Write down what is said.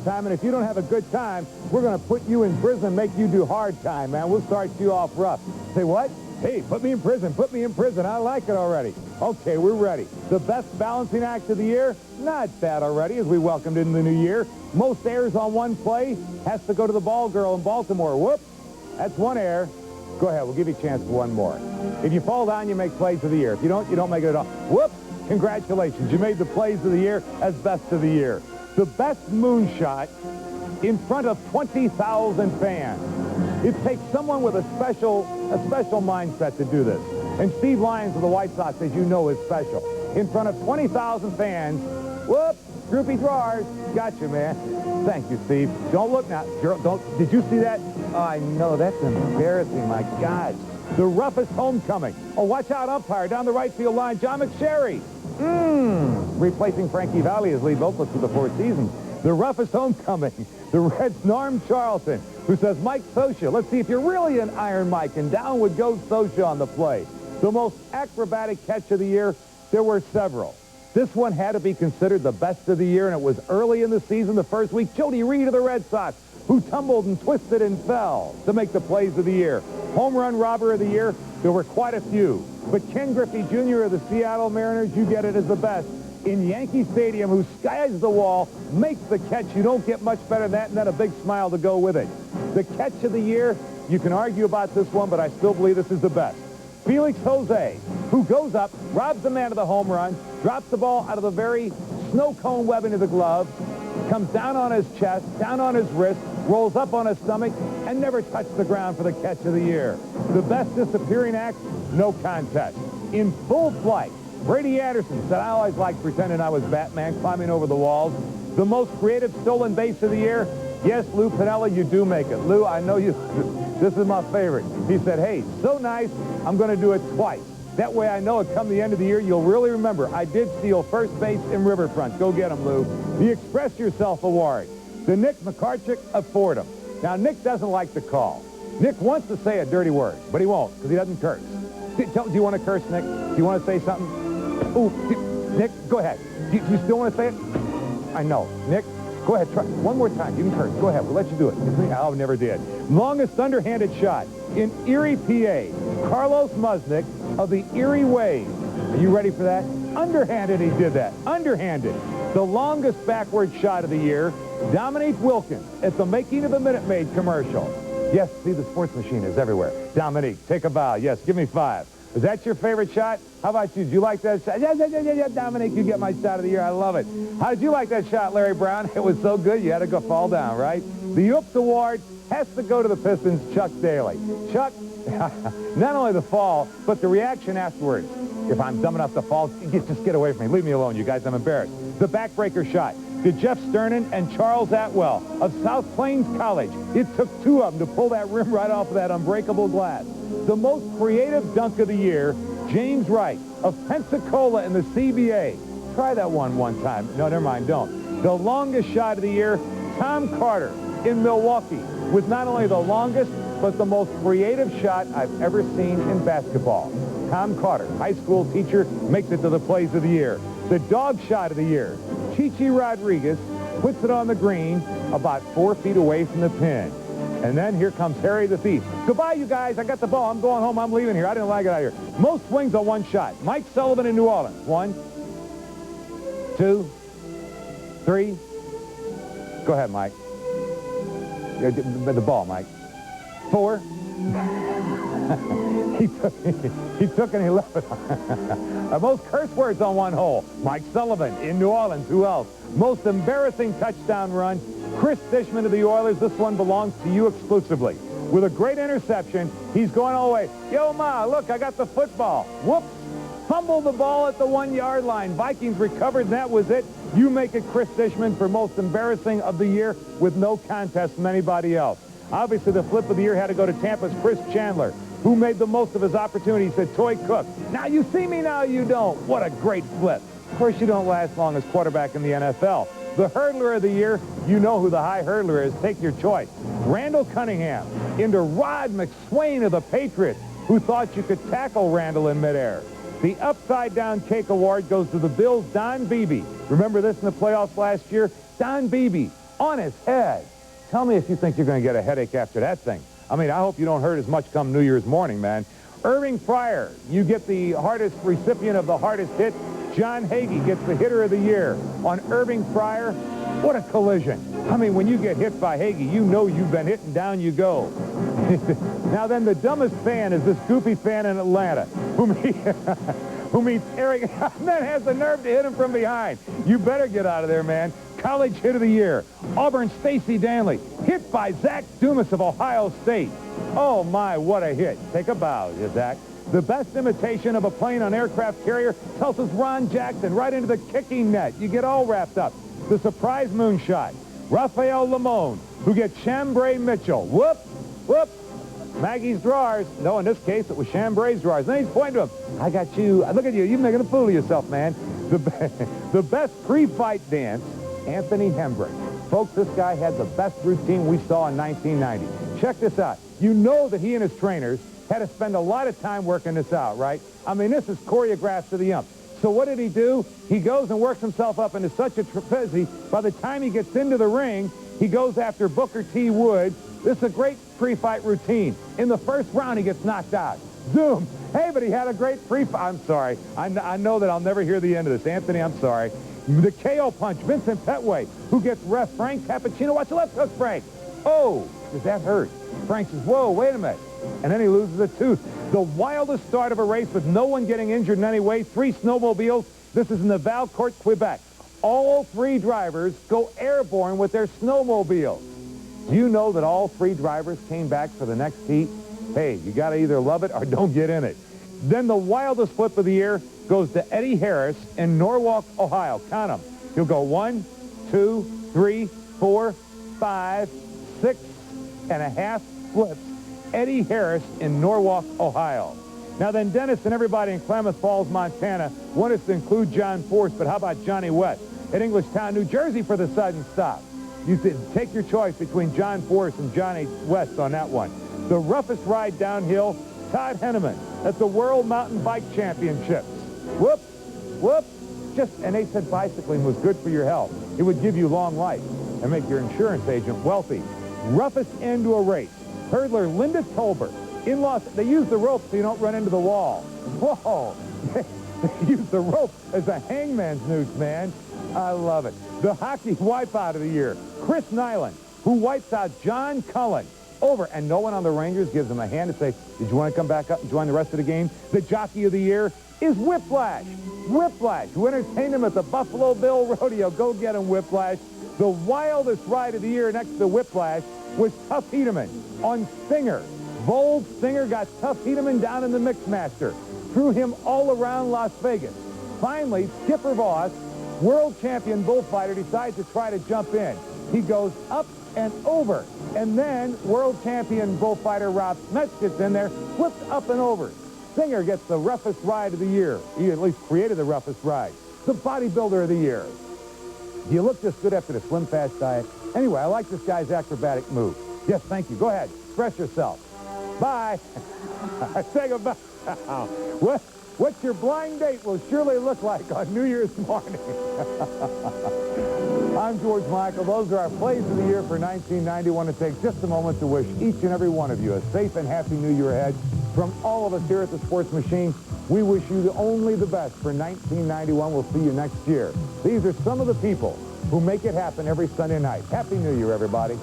time, and if you don't have a good time, we're going to put you in prison, make you do hard time, man. We'll start you off rough. Say what? Hey, put me in prison. Put me in prison. I like it already. Okay, we're ready. The best balancing act of the year? Not bad already as we welcomed in the new year. Most errors on one play has to go to the ball girl in Baltimore. Whoop. That's one error. Go ahead. We'll give you a chance for one more. If you fall down, you make plays of the year. If you don't make it at all. Whoop. Congratulations. You made the plays of the year as best of the year. The best moonshot in front of 20,000 fans. It takes someone with a special mindset to do this. And Steve Lyons of the White Sox, as you know, is special. In front of 20,000 fans, whoop, droopy drawers. Gotcha, man. Thank you, Steve. Don't look now. Did you see that? Oh, I know. That's embarrassing. My God. The roughest homecoming. Oh, watch out, umpire. Down the right field line, John McSherry. Replacing Frankie Valli as lead vocalist for the four seasons. The roughest homecoming. The Reds' Norm Charlton, who says, Mike Scioscia, let's see if you're really an Iron Mike. And down would go Scioscia on the play. The most acrobatic catch of the year, there were several. This one had to be considered the best of the year, and it was early in the season, the first week. Jody Reed of the Red Sox, who tumbled and twisted and fell to make the plays of the year. Home run robber of the year, there were quite a few. But Ken Griffey Jr. of the Seattle Mariners, you get it as the best. In Yankee Stadium, who skies the wall, makes the catch. You don't get much better than that, and then a big smile to go with it. The catch of the year, you can argue about this one, but I still believe this is the best. Felix Jose, who goes up, robs the man of the home run, drops the ball out of the very snow cone web into the glove, comes down on his chest, down on his wrist, rolls up on his stomach, and never touched the ground for the catch of the year. The best disappearing act, no contest. In full flight, Brady Anderson said, I always liked pretending I was Batman climbing over the walls. The most creative stolen base of the year? Yes, Lou Piniella, you do make it. Lou, I know you. This is my favorite. He said, hey, so nice, I'm going to do it twice. That way I know it come the end of the year, you'll really remember. I did steal first base in Riverfront. Go get him, Lou. The Express Yourself Award. The Nick McCarchick of Fordham. Now, Nick doesn't like to call. Nick wants to say a dirty word, but he won't because he doesn't curse. Do you want to curse, Nick? Do you want to say something? Ooh, Nick, go ahead. Do you still want to say it? I know. Nick, go ahead. Try one more time. You can curse. Go ahead. We'll let you do it. Oh, never did. Longest underhanded shot in Erie, PA. Carlos Musnick of the Erie Waves. Are you ready for that? Underhanded, he did that. Underhanded. The longest backward shot of the year, Dominique Wilkins at the Making of the Minute Maid commercial. Yes, see, the sports machine is everywhere. Dominique, take a bow. Yes, give me 5. Is that your favorite shot? How about you? Did you like that shot? Yeah, Dominique, you get my shot of the year. I love it. How did you like that shot, Larry Brown? It was so good, you had to go fall down, right? The Oops Award has to go to the Pistons' Chuck Daly. Chuck, not only the fall, but the reaction afterwards. If I'm dumb enough to fall, just get away from me. Leave me alone, you guys. I'm embarrassed. The backbreaker shot to Jeff Sternin and Charles Atwell of South Plains College. It took 2 of them to pull that rim right off of that unbreakable glass. The most creative dunk of the year, James Wright of Pensacola in the CBA. Try that one time. No, never mind, don't. The longest shot of the year, Tom Carter in Milwaukee, with not only the longest, but the most creative shot I've ever seen in basketball. Tom Carter, high school teacher, makes it to the plays of the year. The dog shot of the year, Chichi Rodriguez puts it on the green about 4 feet away from the pin. And then here comes Harry the Thief. Goodbye, you guys. I got the ball. I'm going home. I'm leaving here. I didn't like it out here. Most swings on one shot. Mike Sullivan in New Orleans. 1, 2, 3. Go ahead, Mike. The ball, Mike. 4. he took and he left it. Most curse words on one hole. Mike Sullivan in New Orleans. Who else? Most embarrassing touchdown run. Chris Dishman of the Oilers. This one belongs to you exclusively. With a great interception, he's going all the way. Yo, Ma, look, I got the football. Whoops. Fumbled the ball at the 1-yard line. Vikings recovered, and that was it. You make it Chris Dishman for most embarrassing of the year with no contest from anybody else. Obviously, the flip of the year had to go to Tampa's Chris Chandler, who made the most of his opportunity. He said, Toy Cook, now you see me, now you don't. What a great flip. Of course, you don't last long as quarterback in the NFL. The hurdler of the year, you know who the high hurdler is. Take your choice. Randall Cunningham into Rod McSwain of the Patriots, who thought you could tackle Randall in midair. The upside-down cake award goes to the Bills' Don Beebe. Remember this in the playoffs last year? Don Beebe on his head. Tell me if you think you're going to get a headache after that thing. I mean, I hope you don't hurt as much come New Year's morning, man. Irving Fryar, you get the hardest recipient of the hardest hit. John Hagee gets the hitter of the year on Irving Fryar. What a collision. I mean, when you get hit by Hagee, you know you've been hit and down you go. Now then, the dumbest fan is this goofy fan in Atlanta who meets Eric and then has the nerve to hit him from behind. You better get out of there, man. College hit of the year. Auburn Stacey Danley, hit by Zach Dumas of Ohio State. Oh, my, what a hit. Take a bow, Zach. The best imitation of a plane on aircraft carrier tells us Ron Jackson right into the kicking net. You get all wrapped up. The surprise moonshot. Rafael Limon, who gets Chambray Mitchell. Whoop, whoop. Maggie's drawers. No, in this case, it was Chambray's drawers. Then he's pointing to him. I got you. Look at you. You're making a fool of yourself, man. The best pre-fight dance, Anthony Hembrick. Folks, this guy had the best routine we saw in 1990. Check this out. You know that he and his trainers had to spend a lot of time working this out, right? I mean, this is choreographed to the ump. So what did he do? He goes and works himself up into such a trapeze. By the time he gets into the ring, he goes after Booker T. Woods. This is a great pre-fight routine. In the first round, he gets knocked out. Zoom. Hey, but he had a great pre-fight. I'm sorry. I know that I'll never hear the end of this. Anthony, I'm sorry. The KO punch, Vincent Petway, who gets ref Frank Cappuccino. Watch the left hook, Frank. Oh, does that hurt? Frank says, whoa, wait a minute. And then he loses a tooth. The wildest start of a race with no one getting injured in any way. 3 snowmobiles. This is in the Valcourt, Quebec. All 3 drivers go airborne with their snowmobiles. Do you know that all 3 drivers came back for the next heat? Hey, you got to either love it or don't get in it. Then the wildest flip of the year goes to Eddie Harris in Norwalk, Ohio. Count them. He'll go 1, 2, 3, 4, 5, 6.5 flips. Eddie Harris in Norwalk, Ohio. Now then, Dennis and everybody in Klamath Falls, Montana want us to include John Force, but how about Johnny West at Englishtown, New Jersey for the sudden stop? You take your choice between John Force and Johnny West on that one. The roughest ride downhill, Todd Henneman at the World Mountain Bike Championships. Whoop, whoop. And they said bicycling was good for your health. It would give you long life and make your insurance agent wealthy. Roughest end to a race. Hurdler Linda Tolbert in they use the rope so you don't run into the wall. Whoa. They use the rope as a hangman's noose, man. I love it. The hockey wipeout of the year. Chris Nyland, who wipes out John Cullen over, and no one on the Rangers gives him a hand to say, did you want to come back up and join the rest of the game? The jockey of the year is Whiplash. Whiplash, who entertained him at the Buffalo Bill Rodeo. Go get him, Whiplash. The wildest ride of the year next to Whiplash was Tuff Hedeman on Stinger. Bold Stinger got Tuff Hedeman down in the Mixmaster. Threw him all around Las Vegas. Finally, Skipper Voss, world champion bullfighter, decides to try to jump in. He goes up and over. And then world champion bullfighter Rob Smets gets in there, flips up and over. Stinger gets the roughest ride of the year. He at least created the roughest ride. The bodybuilder of the year. Do you look this good after the Slim Fast diet? Anyway, I like this guy's acrobatic move. Yes, thank you. Go ahead. Express yourself. Bye. Say goodbye. What your blind date will surely look like on New Year's morning. I'm George Michael. Those are our plays of the year for 1990. I want to take just a moment to wish each and every one of you a safe and happy New Year ahead. From all of us here at the Sports Machine, we wish you only the best for 1991. We'll see you next year. These are some of the people who make it happen every Sunday night. Happy New Year, everybody.